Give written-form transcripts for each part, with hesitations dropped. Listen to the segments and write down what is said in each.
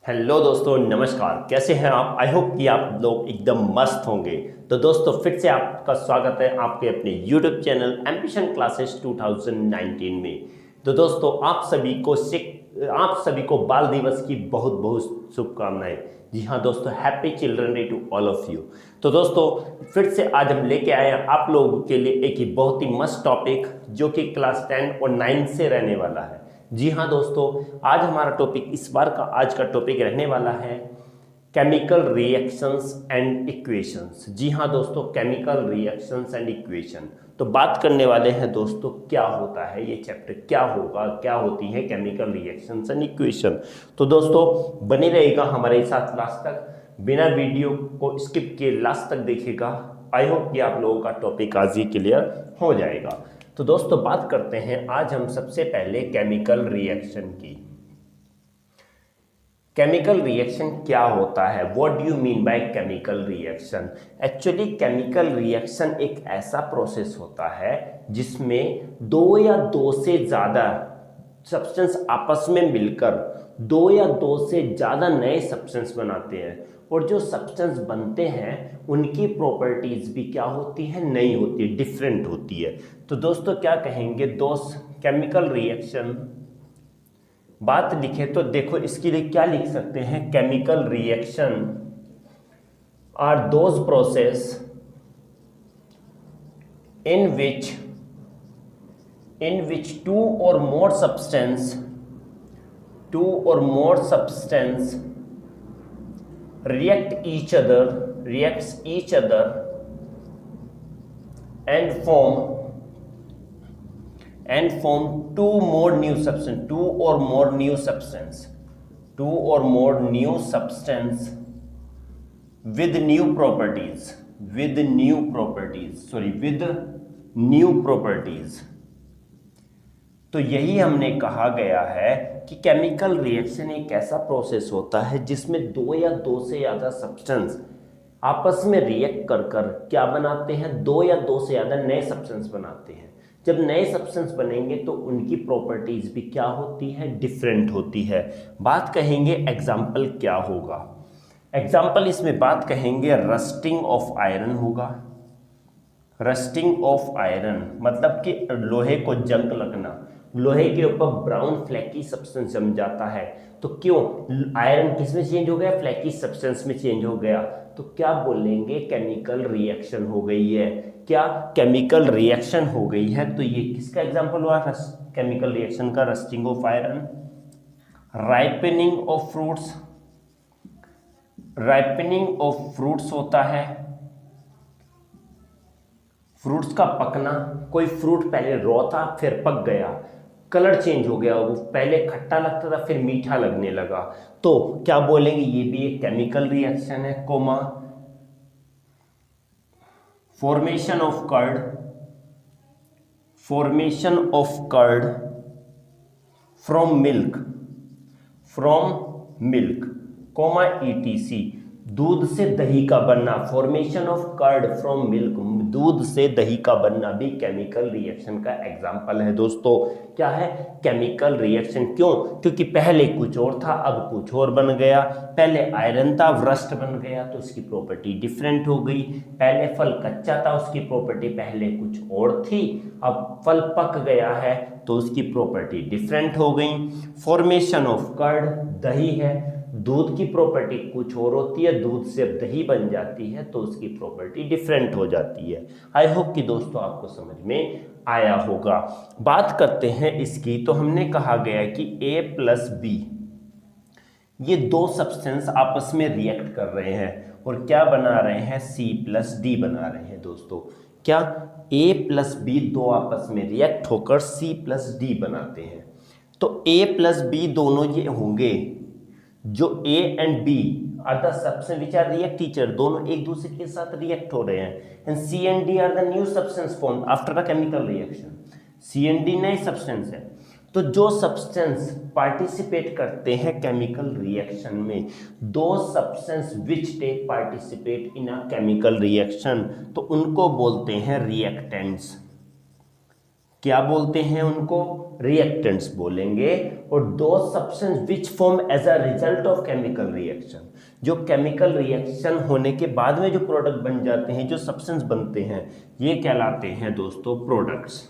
Hello दोस्तों, नमस्कार। कैसे हैं आप? आई होप कि आप लोग एकदम मस्त होंगे। तो दोस्तों, फिर से आपका स्वागत है आपके अपने यूट्यूब चैनल एम्बिशन क्लासेस 2019 में। तो दोस्तों, आप सभी को बाल दिवस की बहुत बहुत शुभकामनाएं। जी हाँ दोस्तों, happy children day to all of you. तो दोस्तों, फिर से आज हम लेके आए हैं आप लोगों के लिए एक ही बहुत ही मस्त टॉपिक, जो कि क्लास 10 और 9 से रहने वाला है। जी हाँ दोस्तों, आज हमारा टॉपिक आज का टॉपिक रहने वाला है केमिकल रिएक्शंस एंड इक्वेशंस। जी हाँ दोस्तों, केमिकल रिएक्शंस एंड इक्वेशन। तो बात करने वाले हैं दोस्तों, क्या होता है ये चैप्टर, क्या होगा, क्या होती है केमिकल रिएक्शंस एंड इक्वेशन। तो दोस्तों, बने रहेगा हमारे साथ लास्ट तक, बिना वीडियो को स्किप किए लास्ट तक देखिएगा। आई होप कि आप लोगों का टॉपिक आज ही क्लियर हो जाएगा। तो दोस्तों, बात करते हैं आज हम सबसे पहले केमिकल रिएक्शन की। केमिकल रिएक्शन क्या होता है? What do you mean by chemical reaction? Actually chemical reaction एक ऐसा प्रोसेस होता है जिसमें दो या दो से ज़्यादा सब्सटेंस आपस में मिलकर दो या दो से ज़्यादा नए सब्सटेंस बनाते हैं, और जो सब्सटेंस बनते हैं उनकी प्रॉपर्टीज भी क्या होती है? नई होती है, डिफरेंट होती है। तो दोस्तों, क्या कहेंगे दोस्त, केमिकल रिएक्शन बात लिखे तो देखो, इसके लिए क्या लिख सकते हैं? Chemical reaction are those process in which two और more substance reacts each other and form two or more new substance with new properties। तो यही हमने कहा गया है कि केमिकल रिएक्शन एक ऐसा प्रोसेस होता है जिसमें दो या दो से ज़्यादा सब्सटेंस आपस में रिएक्ट कर कर क्या बनाते हैं? दो या दो से ज़्यादा नए सब्सटेंस बनाते हैं। जब नए सब्सटेंस बनेंगे तो उनकी प्रॉपर्टीज भी क्या होती है? डिफरेंट होती है। बात कहेंगे एग्जाम्पल क्या होगा? एग्जाम्पल इसमें बात कहेंगे रस्टिंग ऑफ आयरन होगा। रस्टिंग ऑफ आयरन मतलब कि लोहे को जंग लगना, लोहे के ऊपर ब्राउन फ्लैकी सब्सटेंस जम जाता है। तो क्यों? आयरन किस में चेंज हो गया? फ्लैकी सब्सटेंस में चेंज हो गया। तो क्या बोलेंगे? केमिकल रिएक्शन हो गई है। क्या? केमिकल रिएक्शन हो गई है। तो ये किसका एग्जांपल हुआ? केमिकल रिएक्शन का, rusting of iron. Ripening of fruits होता है। फ्रूट्स का पकना, कोई फ्रूट पहले रॉ था फिर पक गया, कलर चेंज हो गया, वो पहले खट्टा लगता था फिर मीठा लगने लगा, तो क्या बोलेंगे? ये भी एक केमिकल रिएक्शन है। Comma formation of curd from milk comma ETC, दूध से दही का बनना। Formation of curd from milk, दूध से दही का बनना भी केमिकल रिएक्शन का एग्जाम्पल है। दोस्तों, क्या है? Chemical reaction. क्यों? क्योंकि पहले कुछ और था, अब कुछ और बन गया। पहले आयरन था, रस्ट बन गया, तो उसकी प्रॉपर्टी डिफरेंट हो गई। पहले फल कच्चा था, उसकी प्रॉपर्टी पहले कुछ और थी, अब फल पक गया है तो उसकी प्रॉपर्टी डिफरेंट हो गई। फॉर्मेशन ऑफ कर्ड, दही है, दूध की प्रॉपर्टी कुछ और होती है, दूध से दही बन जाती है तो उसकी प्रॉपर्टी डिफरेंट हो जाती है। आई होप कि दोस्तों आपको समझ में आया होगा। बात करते हैं इसकी, तो हमने कहा गया कि A प्लस बी, ये दो सब्सटेंस आपस में रिएक्ट कर रहे हैं और क्या बना रहे हैं? C प्लस डी बना रहे हैं। दोस्तों, क्या? A प्लस बी दो आपस में रिएक्ट होकर C प्लस डी बनाते हैं। तो A प्लस बी दोनों ये होंगे, जो A and B are the substance which are reactants, दोनों एक दूसरे के साथ रिएक्ट हो रहे हैं। And C and D are the new substance form after the chemical reaction. C and D नए सब्सटेंस है। तो जो सब्सटेंस पार्टिसिपेट करते हैं केमिकल रिएक्शन में, दो substance which take participate in a chemical reaction, तो उनको बोलते हैं रिएक्टेंट्स। क्या बोलते हैं उनको? रिएक्टेंट्स बोलेंगे। और दो substance which form as a result of chemical reaction, जो केमिकल रिएक्शन होने के बाद में जो प्रोडक्ट बन जाते हैं, जो सब्सटेंस बनते हैं, ये कहलाते हैं दोस्तों प्रोडक्ट्स।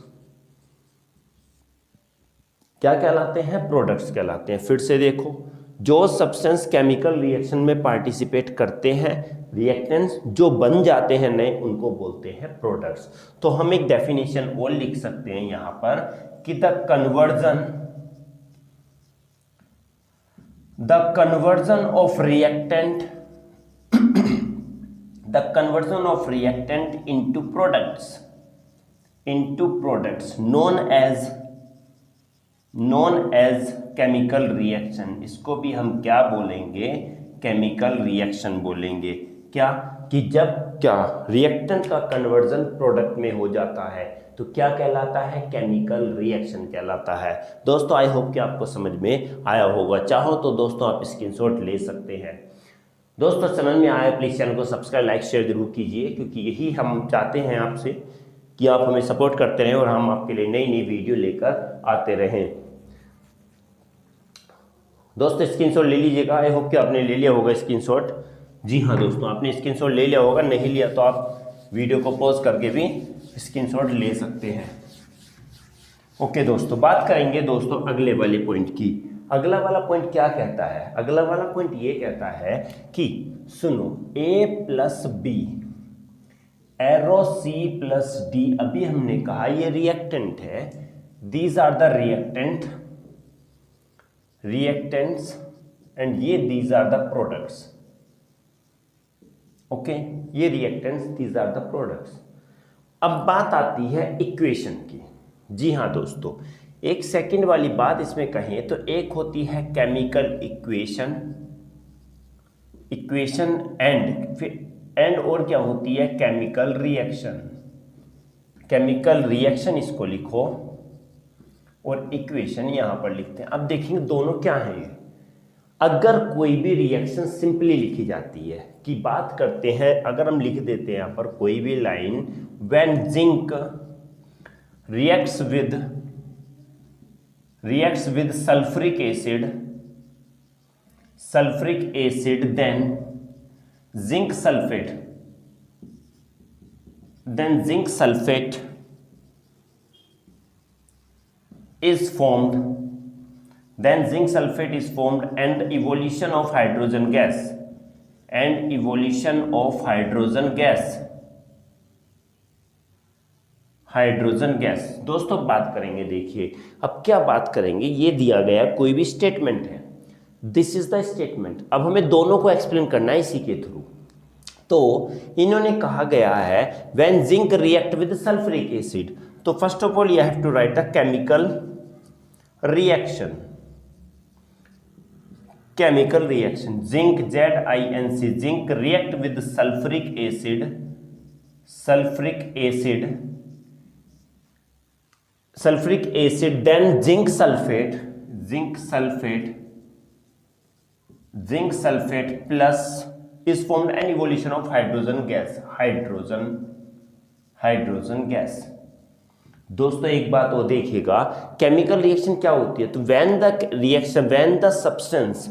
क्या कहलाते हैं? प्रोडक्ट्स कहलाते हैं। फिर से देखो, जो सब्सटेंस केमिकल रिएक्शन में पार्टिसिपेट करते हैं, रिएक्टेंट्स जो बन जाते हैं नए, उनको बोलते हैं प्रोडक्ट्स। तो हम एक डेफिनेशन और लिख सकते हैं यहां पर कि the conversion of reactant into products known as chemical reaction. इसको भी हम क्या बोलेंगे? केमिकल रिएक्शन बोलेंगे। क्या कि जब क्या रिएक्टेंट का कन्वर्जन प्रोडक्ट में हो जाता है तो क्या कहलाता है? केमिकल रिएक्शन कहलाता है। दोस्तों आई होप कि आपको समझ में आया होगा। चाहो तो दोस्तों आप स्क्रीनशॉट ले सकते हैं। दोस्तों समझ में आया, प्लीज चैनल को सब्सक्राइब लाइक शेयर जरूर कीजिए, क्योंकि यही हम चाहते हैं आपसे कि आप हमें सपोर्ट करते रहें और हम आपके लिए नई नई वीडियो लेकर आते रहें। दोस्तों स्क्रीनशॉट ले लीजिएगा। आई होप कि आपने ले लिया होगा स्क्रीनशॉट। जी हाँ दोस्तों, आपने स्क्रीनशॉट ले लिया होगा। नहीं लिया तो आप वीडियो को पॉज करके भी स्क्रीनशॉट ले सकते हैं। ओके दोस्तों, बात करेंगे दोस्तों अगले वाले पॉइंट की। अगला वाला पॉइंट क्या कहता है? अगला वाला पॉइंट ये कहता है कि सुनो, A plus B arrow C plus D, अभी हमने कहा ये रिएक्टेंट है। These are the reactants and ये these are the products. Okay, ये reactants, these are the products. अब बात आती है इक्वेशन की। जी हाँ दोस्तों, एक सेकंड वाली बात इसमें कहें तो एक होती है केमिकल इक्वेशन एंड और क्या होती है? केमिकल रिएक्शन इसको लिखो और इक्वेशन यहां पर लिखते हैं। अब देखेंगे दोनों क्या है ये। अगर कोई भी रिएक्शन सिंपली लिखी जाती है की बात करते हैं, अगर हम लिख देते हैं यहां पर कोई भी line, when zinc reacts with sulphuric acid then zinc sulphate is formed and evolution of hydrogen gas। दोस्तों बात करेंगे, देखिए अब क्या बात करेंगे। ये दिया गया कोई भी स्टेटमेंट है, दिस इज द स्टेटमेंट। अब हमें दोनों को एक्सप्लेन करना है इसी के थ्रू। तो इन्होंने कहा गया है when zinc react with sulphuric acid, तो first of all you have to write the chemical reaction zinc ZINC, zinc react with sulphuric acid then zinc sulphate plus is formed an evolution of hydrogen gas। दोस्तों एक बात वो देखिएगा, chemical reaction क्या होती है? तो when the substance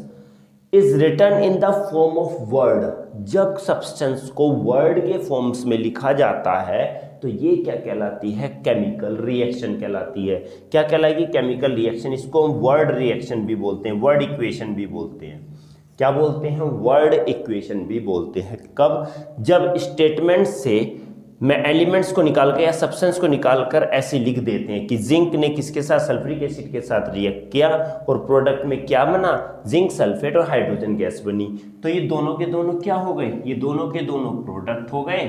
is written in the form of word, जब सब्सटेंस को वर्ड के फॉर्म्स में लिखा जाता है तो ये क्या कहलाती है? केमिकल रिएक्शन कहलाती है। क्या कहलाएगी? Chemical reaction. इसको हम वर्ड रिएक्शन भी बोलते हैं, वर्ड इक्वेशन भी बोलते हैं। क्या बोलते हैं? वर्ड इक्वेशन भी बोलते हैं। कब? जब स्टेटमेंट से मैं एलिमेंट्स को निकाल कर या सब्सटेंस को निकालकर ऐसे लिख देते हैं कि जिंक ने किसके साथ? सल्फ्यूरिक एसिड के साथ रिएक्ट किया और प्रोडक्ट में क्या बना? जिंक सल्फेट और हाइड्रोजन गैस बनी। तो ये दोनों के दोनों क्या हो गए? ये दोनों के दोनों प्रोडक्ट हो गए,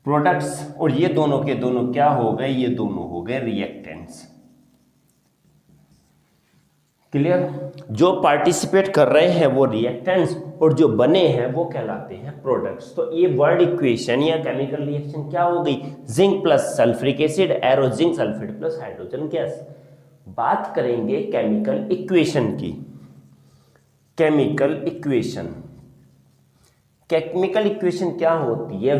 प्रोडक्ट्स। और ये दोनों के दोनों क्या हो गए? ये दोनों हो गए रिएक्टेंट्स। क्लियर? जो पार्टिसिपेट कर रहे हैं वो रिएक्टेंट्स और जो बने हैं वो कहलाते हैं प्रोडक्ट्स। तो ये वर्ड इक्वेशन या केमिकल रिएक्शन क्या हो गई? Zinc plus sulphuric acid arrow zinc sulphate plus hydrogen gas. बात करेंगे केमिकल इक्वेशन की। केमिकल इक्वेशन क्या होती है?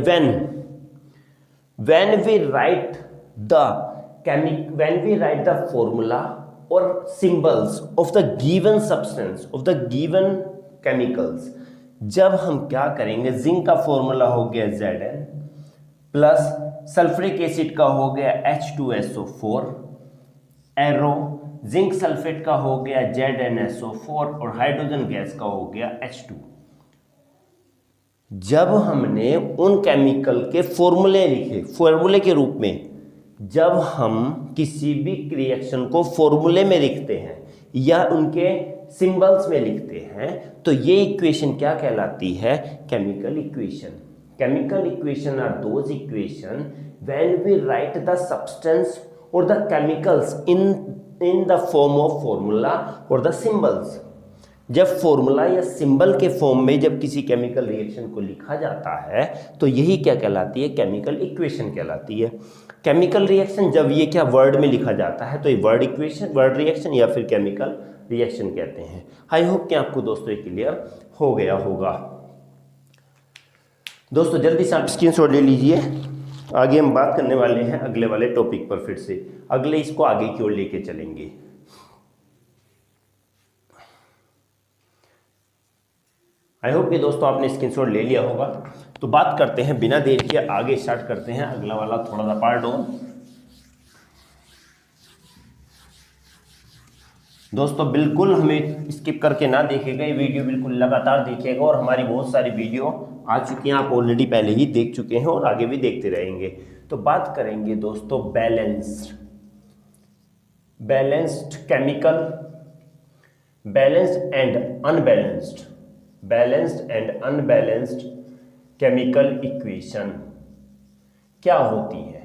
When we write the when we write the formula or symbols of the given substance of the given chemicals, जब हम क्या करेंगे, जिंक का फॉर्मूला हो गया Zn प्लस सल्फ्यूरिक एसिड का हो गया H2SO4, एरो जिंक सल्फेट का हो गया ZnSO4 और हाइड्रोजन गैस का हो गया H2। जब हमने उन केमिकल के फॉर्मूले लिखे, फॉर्मूले के रूप में जब हम किसी भी रिएक्शन को फॉर्मूले में लिखते हैं या उनके सिंबल्स में लिखते हैं, तो ये इक्वेशन क्या कहलाती है, chemical equation. Chemical equation are those equation when we write the substance और the chemicals in the form of formula और द सिंबल्स। जब फॉर्मूला या सिंबल के फॉर्म में जब किसी केमिकल रिएक्शन को लिखा जाता है तो यही क्या कहलाती है, केमिकल इक्वेशन कहलाती है। केमिकल रिएक्शन जब ये क्या वर्ड में लिखा जाता है तो ये वर्ड इक्वेशन, वर्ड रिएक्शन या फिर केमिकल रिएक्शन कहते हैं। आई होप कि आपको दोस्तों ये क्लियर हो गया होगा। दोस्तों जल्दी से आप स्क्रीनशॉट ले लीजिए, आगे हम बात करने वाले हैं अगले वाले टॉपिक पर, फिर से अगले इसको आगे की ओर लेके चलेंगे। आई होप कि दोस्तों आपने स्क्रीनशॉट ले लिया होगा। तो बात करते हैं बिना देर के, आगे स्टार्ट करते हैं अगला वाला थोड़ा सा पार्ट और। दोस्तों बिल्कुल हमें स्किप करके ना देखिएगा, ये वीडियो बिल्कुल लगातार देखिएगा और हमारी बहुत सारी वीडियो आ चुकी हैं, आप ऑलरेडी पहले ही देख चुके हैं और आगे भी देखते रहेंगे। तो बात करेंगे दोस्तों balanced chemical, balanced and unbalanced chemical equation क्या होती है।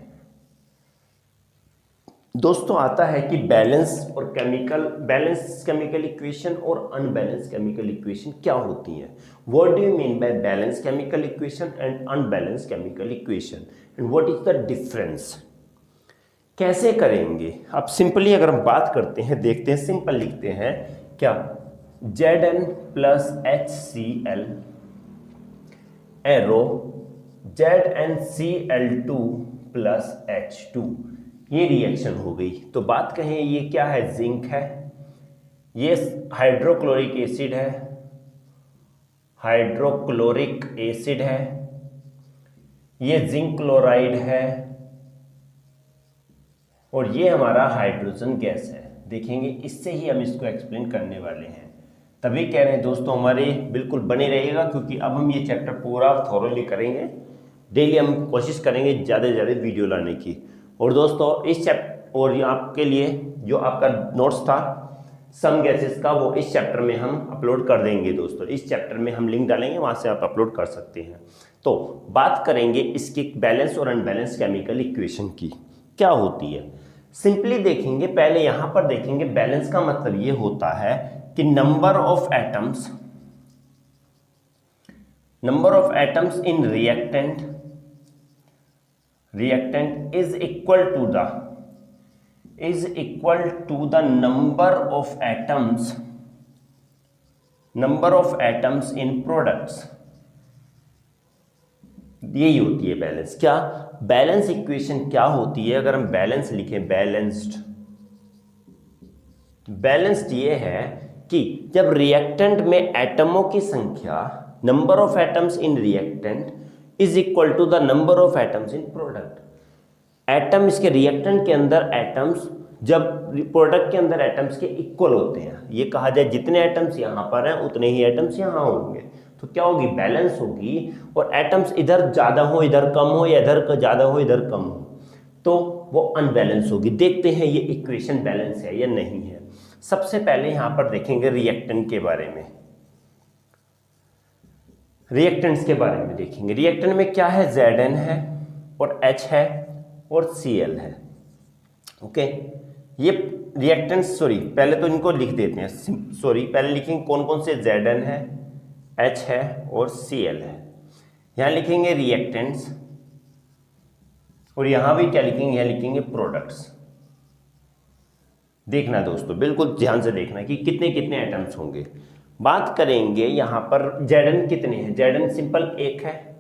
दोस्तों आता है कि बैलेंस केमिकल इक्वेशन और अनबैलेंस केमिकल इक्वेशन क्या होती है। What do you mean by balance chemical equation and unbalance chemical equation and what is the difference. कैसे करेंगे, अब सिंपली अगर हम बात करते हैं, देखते हैं, सिंपल लिखते हैं क्या, Zn plus HCl arrow ZnCl2 plus H2, ये रिएक्शन हो गई। तो बात कहें ये क्या है, जिंक है, ये हाइड्रोक्लोरिक एसिड है, ये जिंक क्लोराइड है और ये हमारा हाइड्रोजन गैस है। देखेंगे इससे ही हम इसको एक्सप्लेन करने वाले हैं, तभी कह रहे हैं दोस्तों हमारे बिल्कुल बने रहिएगा, क्योंकि अब हम ये चैप्टर पूरा थॉरोली करेंगे। डेली हम कोशिश करेंगे ज़्यादा से ज़्यादा वीडियो लाने की। और दोस्तों इस चैप्टर और ये आपके लिए जो आपका नोट्स था सम गैसेस का, वो इस चैप्टर में हम अपलोड कर देंगे। दोस्तों इस चैप्टर में हम लिंक डालेंगे, वहाँ से आप अपलोड कर सकते हैं। तो बात करेंगे इसकी बैलेंस और अनबैलेंस केमिकल इक्वेशन की क्या होती है। सिंपली देखेंगे, पहले यहाँ पर देखेंगे बैलेंस का मतलब ये होता है कि number of atoms in reactant is equal to the number of atoms in products। यही होती है बैलेंस। क्या बैलेंस इक्वेशन क्या होती है, अगर हम बैलेंस लिखें, बैलेंस्ड ये है कि जब रिएक्टेंट में एटमों की संख्या, number of atoms in reactant is equal to the number of atoms in product. Atom इसके रिएक्टेंट के अंदर एटम्स जब प्रोडक्ट के अंदर एटम्स के इक्वल होते हैं, ये कहा जाए जितने एटम्स यहाँ पर हैं उतने ही एटम्स यहाँ होंगे, तो क्या होगी, बैलेंस होगी। और एटम्स इधर ज़्यादा हो इधर कम हो, या इधर ज़्यादा हो इधर कम हो, तो वो अनबैलेंस होगी। देखते हैं ये इक्वेशन बैलेंस है या नहीं है। सबसे पहले यहाँ पर देखेंगे रिएक्टेंट के बारे में, रिएक्टेंट्स के बारे में देखेंगे। रिएक्टेंट में क्या है, Zn है और H है और Cl है। ओके, ये रिएक्टेंट्स, पहले तो इनको लिख देते हैं, पहले लिखेंगे कौन कौन से, Zn है, H है और Cl है। यहाँ लिखेंगे रिएक्टेंट्स और यहाँ भी क्या लिखेंगे, यहाँ लिखेंगे प्रोडक्ट्स। देखना दोस्तों, बिल्कुल ध्यान से देखना कि कितने कितने एटम्स होंगे। बात करेंगे यहाँ पर Zn कितने हैं, Zn सिंपल एक है,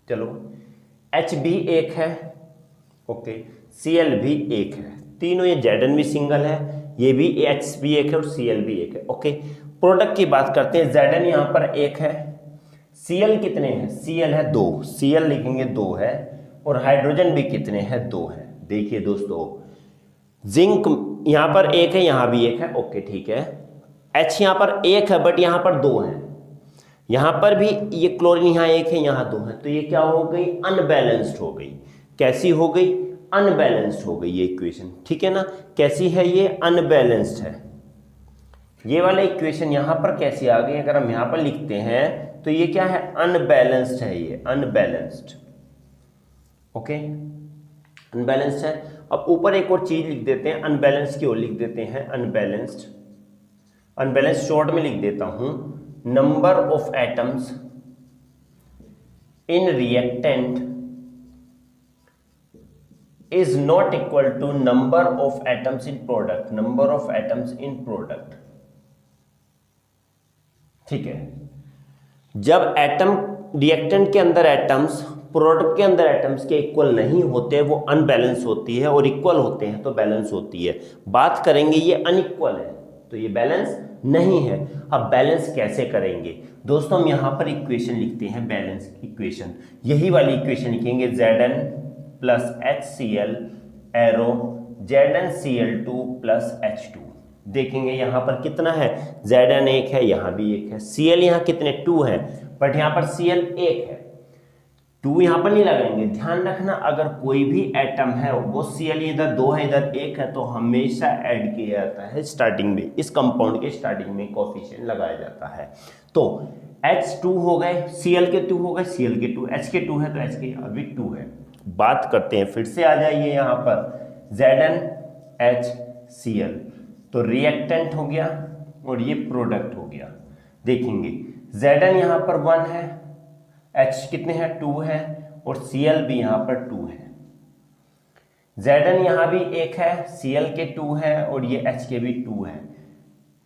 चलो H भी एक है, ओके, Cl भी एक है, तीनों, ये Zn भी सिंगल है, ये भी H भी एक है और Cl भी एक है। ओके, प्रोडक्ट की बात करते हैं। Zn यहाँ पर एक है, Cl कितने हैं, Cl है 2, Cl लिखेंगे 2 है, और हाइड्रोजन भी कितने हैं, 2 है। देखिए दोस्तों, जिंक यहाँ पर एक है, यहाँ भी एक है, ओके ठीक है। H यहाँ पर एक है बट यहाँ पर 2 है, यहाँ पर भी ये क्लोरीन यहाँ एक है, यहाँ 2 है, तो ये क्या हो गई, अनबैलेंस्ड हो गई। कैसी हो गई, अनबैलेंस्ड हो गई ये इक्वेशन, ठीक है ना। कैसी है ये, अनबैलेंस्ड है। ये वाला इक्वेशन यहाँ पर कैसी आ गई, अगर हम यहाँ पर लिखते हैं तो ये क्या है, अनबैलेंस्ड है, ये अनबैलेंस्ड। ओके, अनबैलेंस्ड है। अब ऊपर एक और चीज लिख देते हैं, अनबैलेंस की ओर लिख देते हैं, अनबैलेंस्ड। अनबैलेंस्ड शॉर्ट में लिख देता हूं, number of atoms in reactant is not equal to number of atoms in product, number of atoms in product. ठीक है, जब एटम रिएक्टेंट के अंदर एटम्स प्रोडक्ट के अंदर एटम्स के इक्वल नहीं होते, वो अनबैलेंस होती है, और इक्वल होते हैं तो बैलेंस होती है। बात करेंगे ये अनइक्वल है तो ये बैलेंस नहीं है। अब बैलेंस कैसे करेंगे दोस्तों, हम यहां पर इक्वेशन लिखते हैं, बैलेंस इक्वेशन, यही वाली इक्वेशन लिखेंगे, Zn plus HCl arrow ZnCl2 plus H2। देखेंगे यहां पर कितना है, Zn एक है, यहां भी एक है, Cl यहां कितने 2 है, बट यहां पर Cl एक है, 2 यहां पर नहीं लगाएंगे। ध्यान रखना, अगर कोई भी एटम है वो Cl इधर 2 है इधर 1 है तो हमेशा ऐड किया जाता है स्टार्टिंग में, इस कंपाउंड के स्टार्टिंग में कोफिशिएंट लगाया जाता है। तो H2 हो गए, Cl के 2 हो गए, Cl के 2, H के 2 है तो H के अभी 2 है। बात करते हैं, फिर से आ जाइए यहाँ पर, ZnHCl तो रिएक्टेंट हो गया और ये प्रोडक्ट हो गया। देखेंगे Zn यहाँ पर 1 है, H कितने हैं 2 है, और Cl भी यहाँ पर 2 है। Zn यहाँ भी एक है, Cl के 2 है, और ये H के भी 2 है।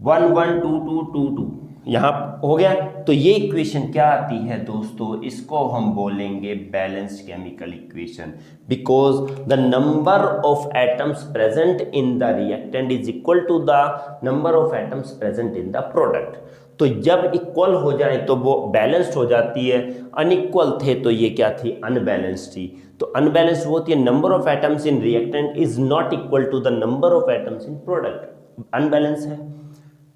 1 1 2 2 2 2 यहाँ हो गया। तो ये इक्वेशन क्या आती है दोस्तों, इसको हम बोलेंगे balanced chemical equation, because the number of atoms present in the reactant is equal to the number of atoms present in the product. तो जब इक्वल हो जाए तो वो बैलेंस्ड हो जाती है, अनइक्वल थे तो ये क्या थी, अनबैलेंस्ड थी। तो अनबैलेंस्ड वो होती है, number of atoms in reactant is not equal to the number of atoms in product, unbalance है।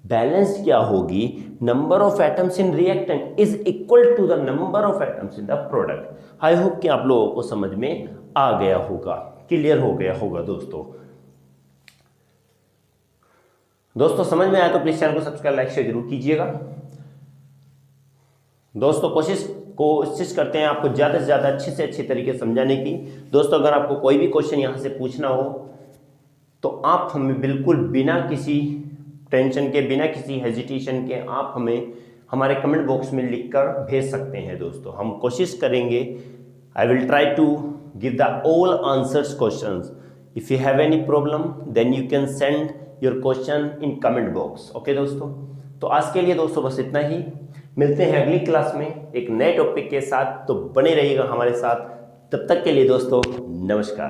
बैलेंस्ड क्या होगी, number of atoms in reactant is equal to the number of atoms in the product. I hope कि आप लोगों को समझ में आ गया होगा, क्लियर हो गया होगा दोस्तों समझ में आया तो प्लीज चैनल को सब्सक्राइब लाइक शेयर जरूर कीजिएगा। दोस्तों कोशिश करते हैं आपको ज़्यादा से ज़्यादा अच्छे से अच्छे तरीके से समझाने की। दोस्तों अगर आपको कोई भी क्वेश्चन यहाँ से पूछना हो तो आप हमें बिल्कुल बिना किसी टेंशन के, बिना किसी हेजिटेशन के आप हमें हमारे कमेंट बॉक्स में लिखकर भेज सकते हैं। दोस्तों हम कोशिश करेंगे, I will try to give the all answers questions. If you have any problem then you can send your question in comment box. Okay दोस्तों, तो आज के लिए दोस्तों बस इतना ही। मिलते हैं अगली क्लास में एक नए टॉपिक के साथ, तो बने रहिएगा हमारे साथ। तब तक के लिए दोस्तों नमस्कार।